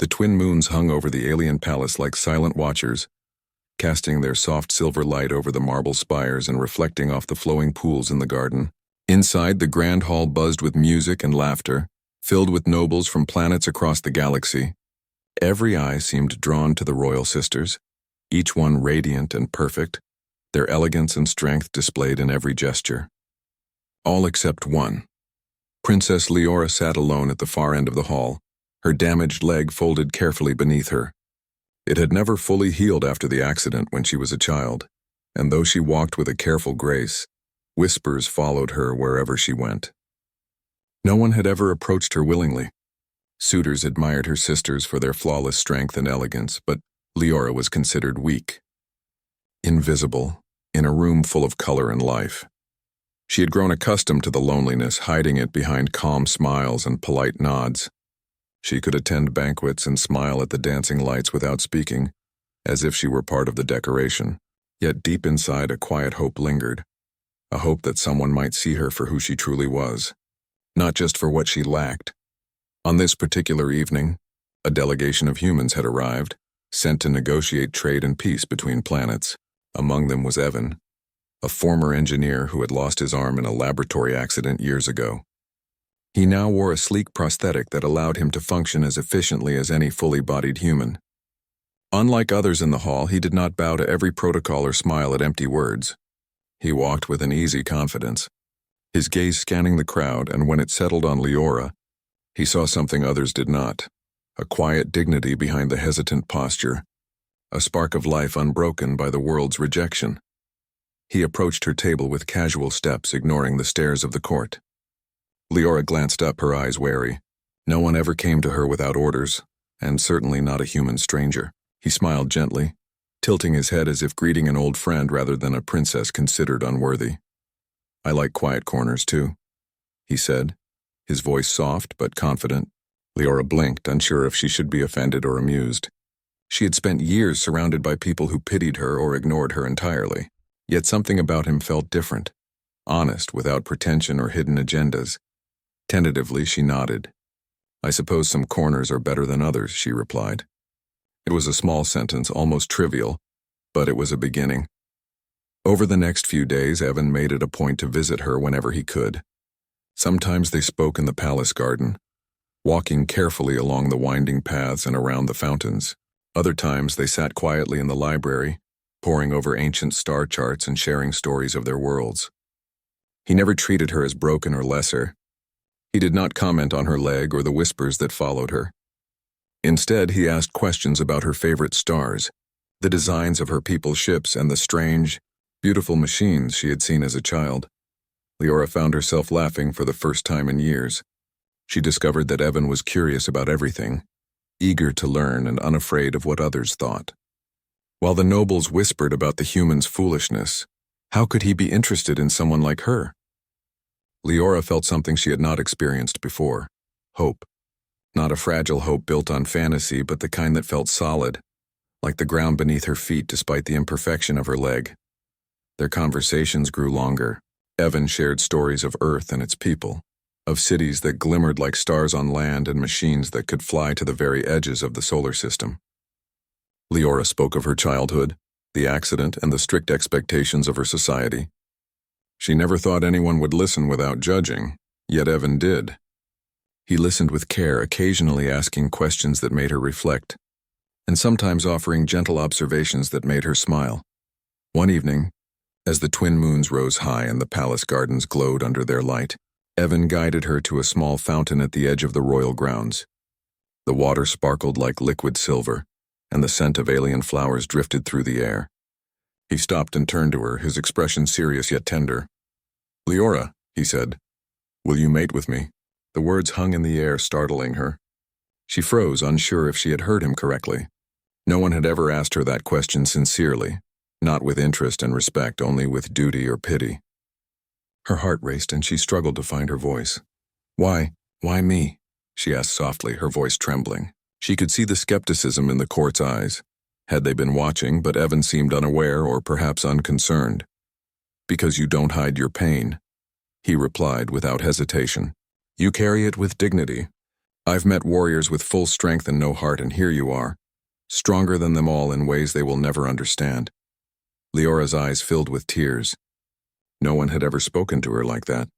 The twin moons hung over the alien palace like silent watchers, casting their soft silver light over the marble spires and reflecting off the flowing pools in the garden. Inside, the grand hall buzzed with music and laughter, filled with nobles from planets across the galaxy. Every eye seemed drawn to the royal sisters, each one radiant and perfect, their elegance and strength displayed in every gesture. All except one. Princess Leora sat alone at the far end of the hall, her damaged leg folded carefully beneath her. It had never fully healed after the accident when she was a child, and though she walked with a careful grace, whispers followed her wherever she went. No one had ever approached her willingly. Suitors admired her sisters for their flawless strength and elegance, but Leora was considered weak. Invisible, in a room full of color and life. She had grown accustomed to the loneliness, hiding it behind calm smiles and polite nods. She could attend banquets and smile at the dancing lights without speaking, as if she were part of the decoration. Yet deep inside, a quiet hope lingered, a hope that someone might see her for who she truly was, not just for what she lacked. On this particular evening, a delegation of humans had arrived, sent to negotiate trade and peace between planets. Among them was Evan, a former engineer who had lost his arm in a laboratory accident years ago. He now wore a sleek prosthetic that allowed him to function as efficiently as any fully-bodied human. Unlike others in the hall, he did not bow to every protocol or smile at empty words. He walked with an easy confidence, his gaze scanning the crowd, and when it settled on Leora, he saw something others did not, a quiet dignity behind the hesitant posture, a spark of life unbroken by the world's rejection. He approached her table with casual steps, ignoring the stares of the court. Leora glanced up, her eyes wary. No one ever came to her without orders, and certainly not a human stranger. He smiled gently, tilting his head as if greeting an old friend rather than a princess considered unworthy. "I like quiet corners, too," he said, his voice soft but confident. Leora blinked, unsure if she should be offended or amused. She had spent years surrounded by people who pitied her or ignored her entirely, yet something about him felt different, honest, without pretension or hidden agendas. Tentatively, she nodded. "I suppose some corners are better than others," she replied. It was a small sentence, almost trivial, but it was a beginning. Over the next few days, Evan made it a point to visit her whenever he could. Sometimes they spoke in the palace garden, walking carefully along the winding paths and around the fountains. Other times they sat quietly in the library, poring over ancient star charts and sharing stories of their worlds. He never treated her as broken or lesser. He did not comment on her leg or the whispers that followed her. Instead, he asked questions about her favorite stars, the designs of her people's ships, and the strange, beautiful machines she had seen as a child. Leora found herself laughing for the first time in years. She discovered that Evan was curious about everything, eager to learn and unafraid of what others thought. While the nobles whispered about the human's foolishness, how could he be interested in someone like her? Leora felt something she had not experienced before: hope. Not a fragile hope built on fantasy, but the kind that felt solid, like the ground beneath her feet despite the imperfection of her leg. Their conversations grew longer. Evan shared stories of Earth and its people, of cities that glimmered like stars on land and machines that could fly to the very edges of the solar system. Leora spoke of her childhood, the accident, and the strict expectations of her society. She never thought anyone would listen without judging, yet Evan did. He listened with care, occasionally asking questions that made her reflect, and sometimes offering gentle observations that made her smile. One evening, as the twin moons rose high and the palace gardens glowed under their light, Evan guided her to a small fountain at the edge of the royal grounds. The water sparkled like liquid silver, and the scent of alien flowers drifted through the air. He stopped and turned to her, his expression serious yet tender. "Leora," he said, "will you mate with me?" The words hung in the air, startling her. She froze, unsure if she had heard him correctly. No one had ever asked her that question sincerely, not with interest and respect, only with duty or pity. Her heart raced and she struggled to find her voice. Why me?" she asked softly, her voice trembling. She could see the skepticism in the court's eyes. Had they been watching, but Evan seemed unaware or perhaps unconcerned. "Because you don't hide your pain," he replied without hesitation. "You carry it with dignity. I've met warriors with full strength and no heart, and here you are, stronger than them all in ways they will never understand. Leora's eyes filled with tears. No one had ever spoken to her like that.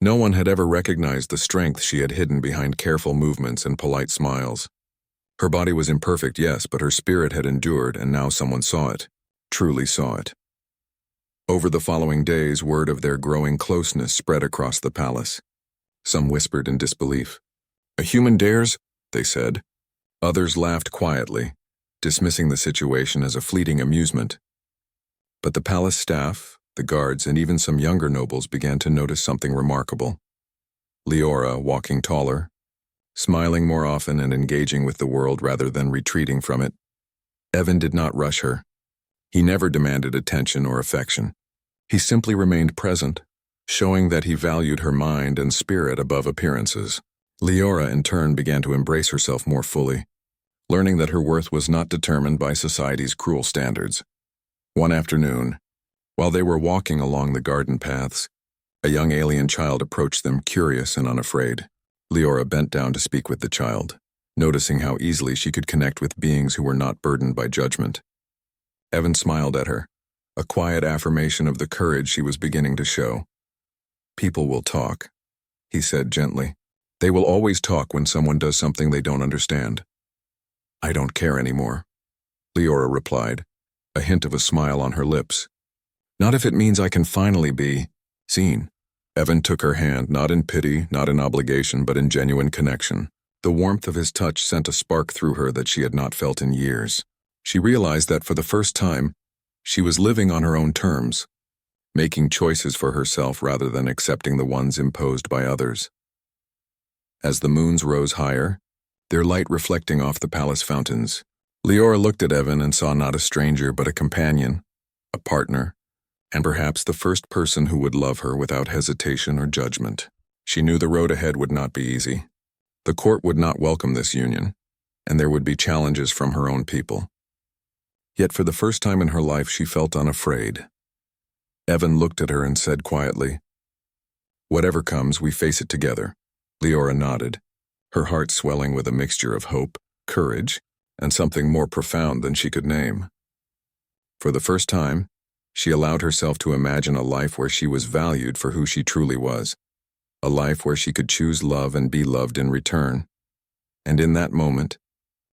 No one had ever recognized the strength she had hidden behind careful movements and polite smiles. Her body was imperfect, yes, but her spirit had endured, and now someone saw it, truly saw it. Over the following days, word of their growing closeness spread across the palace. Some whispered in disbelief. "A human dares?" they said. Others laughed quietly, dismissing the situation as a fleeting amusement. But the palace staff, the guards, and even some younger nobles began to notice something remarkable. Leora, walking taller, smiling more often and engaging with the world rather than retreating from it. Evan did not rush her. He never demanded attention or affection. He simply remained present, showing that he valued her mind and spirit above appearances. Leora, in turn, began to embrace herself more fully, learning that her worth was not determined by society's cruel standards. One afternoon, while they were walking along the garden paths, a young alien child approached them, curious and unafraid. Leora bent down to speak with the child, noticing how easily she could connect with beings who were not burdened by judgment. Evan smiled at her, a quiet affirmation of the courage she was beginning to show. "People will talk," he said gently. "They will always talk when someone does something they don't understand." "I don't care anymore," Leora replied, a hint of a smile on her lips. "Not if it means I can finally be seen." Evan took her hand, not in pity, not in obligation, but in genuine connection. The warmth of his touch sent a spark through her that she had not felt in years. She realized that for the first time, she was living on her own terms, making choices for herself rather than accepting the ones imposed by others. As the moons rose higher, their light reflecting off the palace fountains, Leora looked at Evan and saw not a stranger but a companion, a partner, and perhaps the first person who would love her without hesitation or judgment. She knew the road ahead would not be easy. The court would not welcome this union, and there would be challenges from her own people. Yet for the first time in her life she felt unafraid. Evan looked at her and said quietly, "Whatever comes, we face it together." Leora nodded, her heart swelling with a mixture of hope, courage, and something more profound than she could name. For the first time, she allowed herself to imagine a life where she was valued for who she truly was, a life where she could choose love and be loved in return. And in that moment,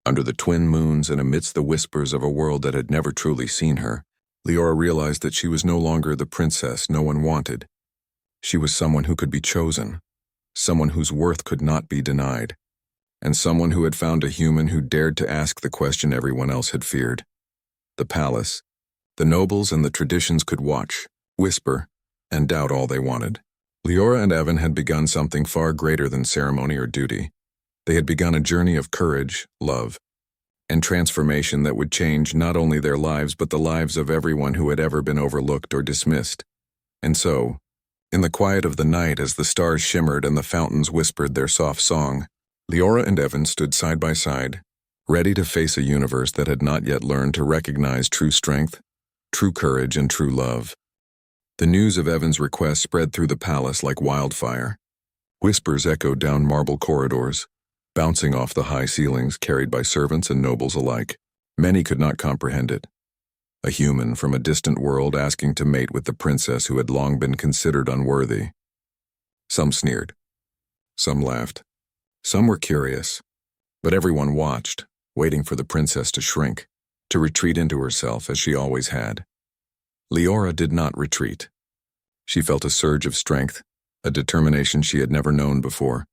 under the twin moons and amidst the whispers of a world that had never truly seen her, Leora realized that she was no longer the princess no one wanted. She was someone who could be chosen, someone whose worth could not be denied, and someone who had found a human who dared to ask the question everyone else had feared. The palace, the nobles and the traditions could watch, whisper, and doubt all they wanted. Leora and Evan had begun something far greater than ceremony or duty. They had begun a journey of courage, love, and transformation that would change not only their lives but the lives of everyone who had ever been overlooked or dismissed. And so, in the quiet of the night as the stars shimmered and the fountains whispered their soft song, Leora and Evan stood side by side, ready to face a universe that had not yet learned to recognize true strength, true courage, and true love. The news of Evan's request spread through the palace like wildfire. Whispers echoed down marble corridors, bouncing off the high ceilings carried by servants and nobles alike. Many could not comprehend it. A human from a distant world asking to mate with the princess who had long been considered unworthy. Some sneered. Some laughed. Some were curious. But everyone watched, waiting for the princess to shrink, to retreat into herself as she always had. Leora did not retreat. She felt a surge of strength, a determination she had never known before.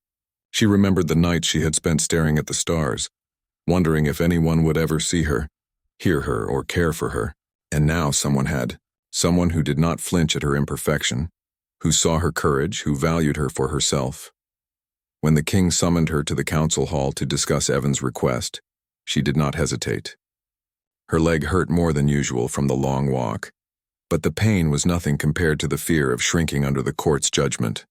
She remembered the nights she had spent staring at the stars, wondering if anyone would ever see her, hear her, or care for her. And now someone had, someone who did not flinch at her imperfection, who saw her courage, who valued her for herself. When the king summoned her to the council hall to discuss Evan's request, she did not hesitate. Her leg hurt more than usual from the long walk, but the pain was nothing compared to the fear of shrinking under the court's judgment.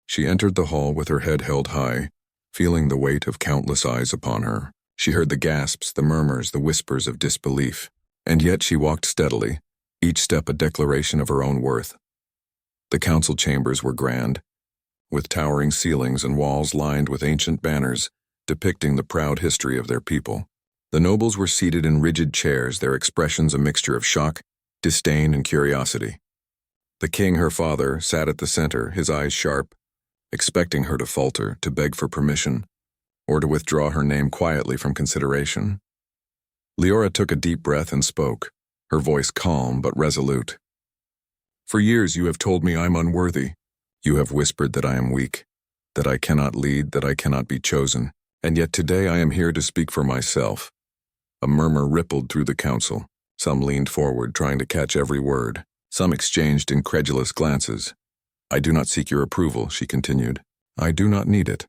She entered the hall with her head held high, feeling the weight of countless eyes upon her. She heard the gasps, the murmurs, the whispers of disbelief, and yet she walked steadily, each step a declaration of her own worth. The council chambers were grand, with towering ceilings and walls lined with ancient banners depicting the proud history of their people. The nobles were seated in rigid chairs, their expressions a mixture of shock, disdain, and curiosity. The king, her father, sat at the center, his eyes sharp, expecting her to falter, to beg for permission, or to withdraw her name quietly from consideration. Leora took a deep breath and spoke, her voice calm but resolute. "For years you have told me I'm unworthy. You have whispered that I am weak, that I cannot lead, that I cannot be chosen, and yet today I am here to speak for myself." A murmur rippled through the council. Some leaned forward, trying to catch every word. Some exchanged incredulous glances. "I do not seek your approval," she continued. "I do not need it.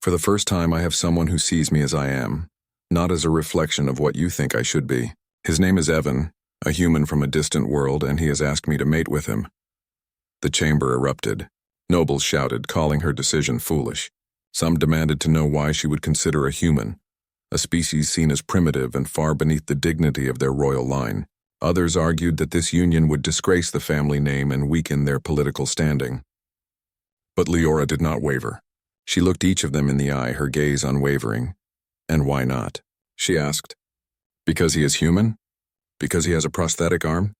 For the first time I have someone who sees me as I am, not as a reflection of what you think I should be. His name is Evan, a human from a distant world, and he has asked me to mate with him." The chamber erupted. Nobles shouted, calling her decision foolish. Some demanded to know why she would consider a human, a species seen as primitive and far beneath the dignity of their royal line. Others argued that this union would disgrace the family name and weaken their political standing. But Leora did not waver. She looked each of them in the eye, her gaze unwavering. "And why not?" she asked. "Because he is human? Because he has a prosthetic arm?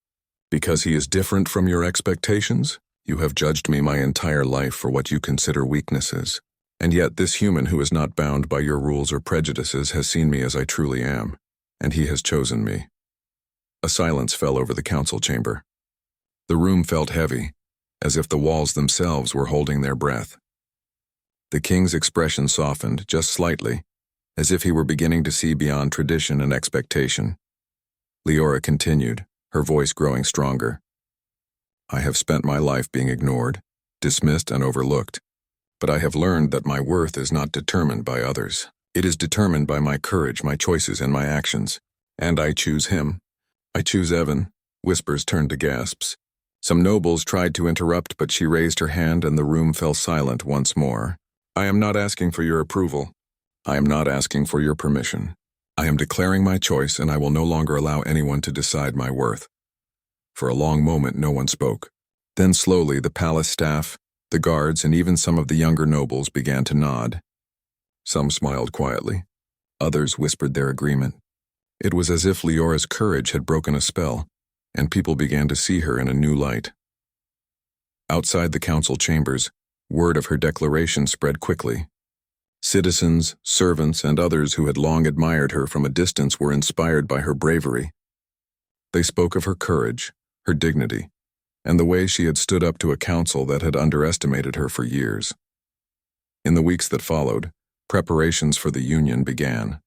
Because he is different from your expectations? You have judged me my entire life for what you consider weaknesses. And yet this human who is not bound by your rules or prejudices has seen me as I truly am, and he has chosen me." A silence fell over the council chamber. The room felt heavy, as if the walls themselves were holding their breath. The king's expression softened, just slightly, as if he were beginning to see beyond tradition and expectation. Leora continued, her voice growing stronger. "I have spent my life being ignored, dismissed, and overlooked. But I have learned that my worth is not determined by others. It is determined by my courage, my choices, and my actions. And I choose him. I choose Evan." Whispers turned to gasps. Some nobles tried to interrupt, but she raised her hand and the room fell silent once more. "I am not asking for your approval. I am not asking for your permission. I am declaring my choice, and I will no longer allow anyone to decide my worth." For a long moment no one spoke. Then slowly the palace staff, the guards, and even some of the younger nobles began to nod. Some smiled quietly. Others whispered their agreement. It was as if Leora's courage had broken a spell, and people began to see her in a new light. Outside the council chambers, word of her declaration spread quickly. Citizens, servants, and others who had long admired her from a distance were inspired by her bravery. They spoke of her courage, her dignity, and the way she had stood up to a council that had underestimated her for years. In the weeks that followed, preparations for the union began.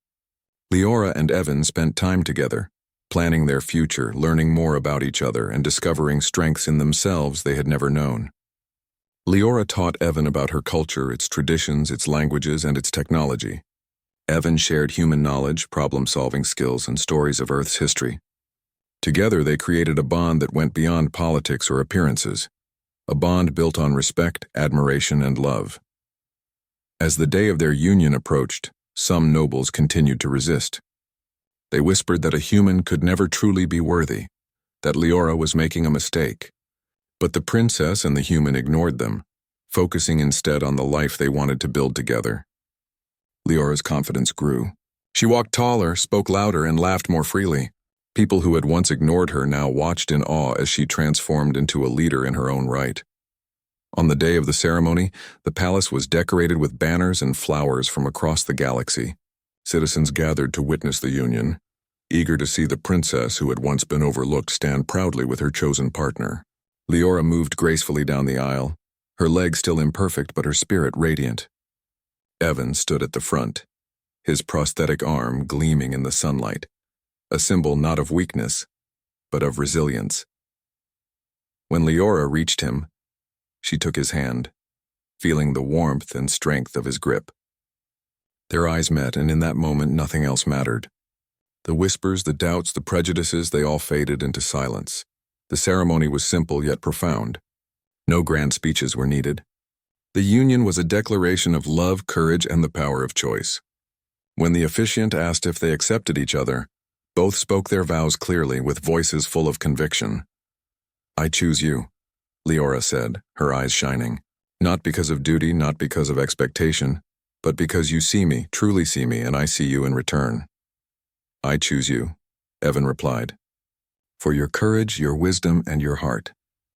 Leora and Evan spent time together, planning their future, learning more about each other, and discovering strengths in themselves they had never known. Leora taught Evan about her culture, its traditions, its languages, and its technology. Evan shared human knowledge, problem-solving skills, and stories of Earth's history. Together they created a bond that went beyond politics or appearances, a bond built on respect, admiration, and love. As the day of their union approached, some nobles continued to resist. They whispered that a human could never truly be worthy, that Leora was making a mistake. But the princess and the human ignored them, focusing instead on the life they wanted to build together. Leora's confidence grew. She walked taller, spoke louder, and laughed more freely. People who had once ignored her now watched in awe as she transformed into a leader in her own right. On the day of the ceremony, the palace was decorated with banners and flowers from across the galaxy. Citizens gathered to witness the union, eager to see the princess who had once been overlooked stand proudly with her chosen partner. Leora moved gracefully down the aisle, her legs still imperfect but her spirit radiant. Evan stood at the front, his prosthetic arm gleaming in the sunlight, a symbol not of weakness, but of resilience. When Leora reached him, she took his hand, feeling the warmth and strength of his grip. Their eyes met, and in that moment nothing else mattered. The whispers, the doubts, the prejudices, they all faded into silence. The ceremony was simple yet profound. No grand speeches were needed. The union was a declaration of love, courage, and the power of choice. When the officiant asked if they accepted each other, both spoke their vows clearly with voices full of conviction. "I choose you," Leora said, her eyes shining. Not because of duty, not because of expectation, but because you see me, truly see me, and I see you in return. I choose you, Evan replied. For your courage, your wisdom, and your heart.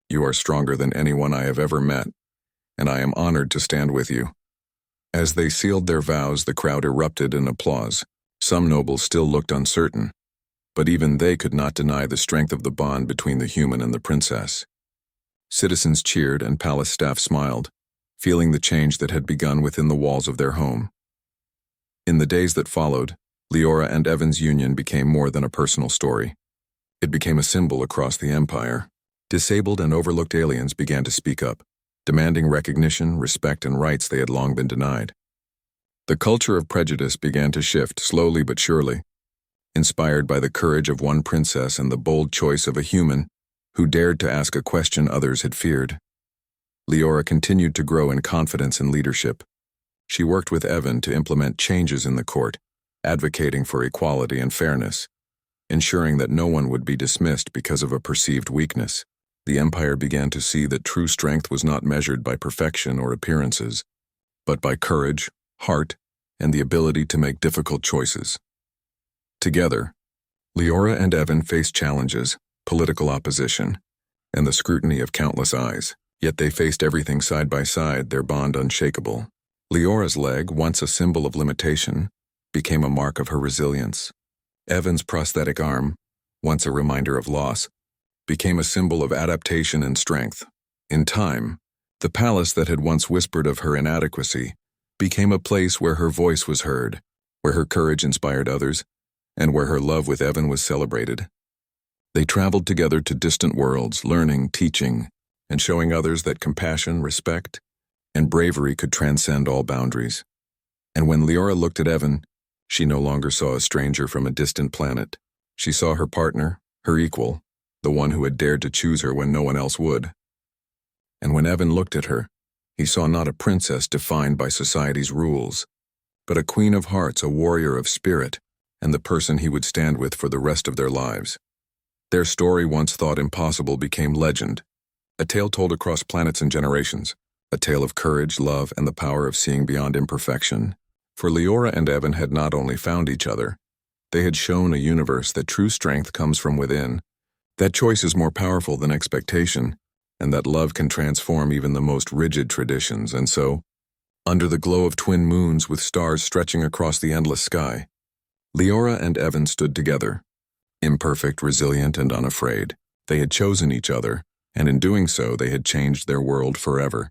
You are stronger than anyone I have ever met, and I am honored to stand with you. As they sealed their vows, the crowd erupted in applause. Some nobles still looked uncertain, but even they could not deny the strength of the bond between the human and the princess. Citizens cheered and palace staff smiled, feeling the change that had begun within the walls of their home. In the days that followed, Leora and Evan's union became more than a personal story. It became a symbol across the empire. Disabled and overlooked aliens began to speak up, demanding recognition, respect, and rights they had long been denied. The culture of prejudice began to shift slowly but surely, inspired by the courage of one princess and the bold choice of a human who dared to ask a question others had feared. Leora continued to grow in confidence and leadership. She worked with Evan to implement changes in the court, advocating for equality and fairness, ensuring that no one would be dismissed because of a perceived weakness. The empire began to see that true strength was not measured by perfection or appearances, but by courage, heart, and the ability to make difficult choices. Together, Leora and Evan faced challenges, political opposition, and the scrutiny of countless eyes. Yet they faced everything side by side, their bond unshakable. Leora's leg, once a symbol of limitation, became a mark of her resilience. Evan's prosthetic arm, once a reminder of loss, became a symbol of adaptation and strength. In time, the palace that had once whispered of her inadequacy became a place where her voice was heard, where her courage inspired others, and where her love with Evan was celebrated. They traveled together to distant worlds, learning, teaching, and showing others that compassion, respect, and bravery could transcend all boundaries. And when Leora looked at Evan, she no longer saw a stranger from a distant planet. She saw her partner, her equal, the one who had dared to choose her when no one else would. And when Evan looked at her, he saw not a princess defined by society's rules, but a queen of hearts, a warrior of spirit, and the person he would stand with for the rest of their lives. Their story, once thought impossible, became legend, a tale told across planets and generations, a tale of courage, love, and the power of seeing beyond imperfection. For Leora and Evan had not only found each other, they had shown a universe that true strength comes from within, that choice is more powerful than expectation, and that love can transform even the most rigid traditions. And so, under the glow of twin moons with stars stretching across the endless sky, Leora and Evan stood together, imperfect, resilient, and unafraid. They had chosen each other, and in doing so they had changed their world forever.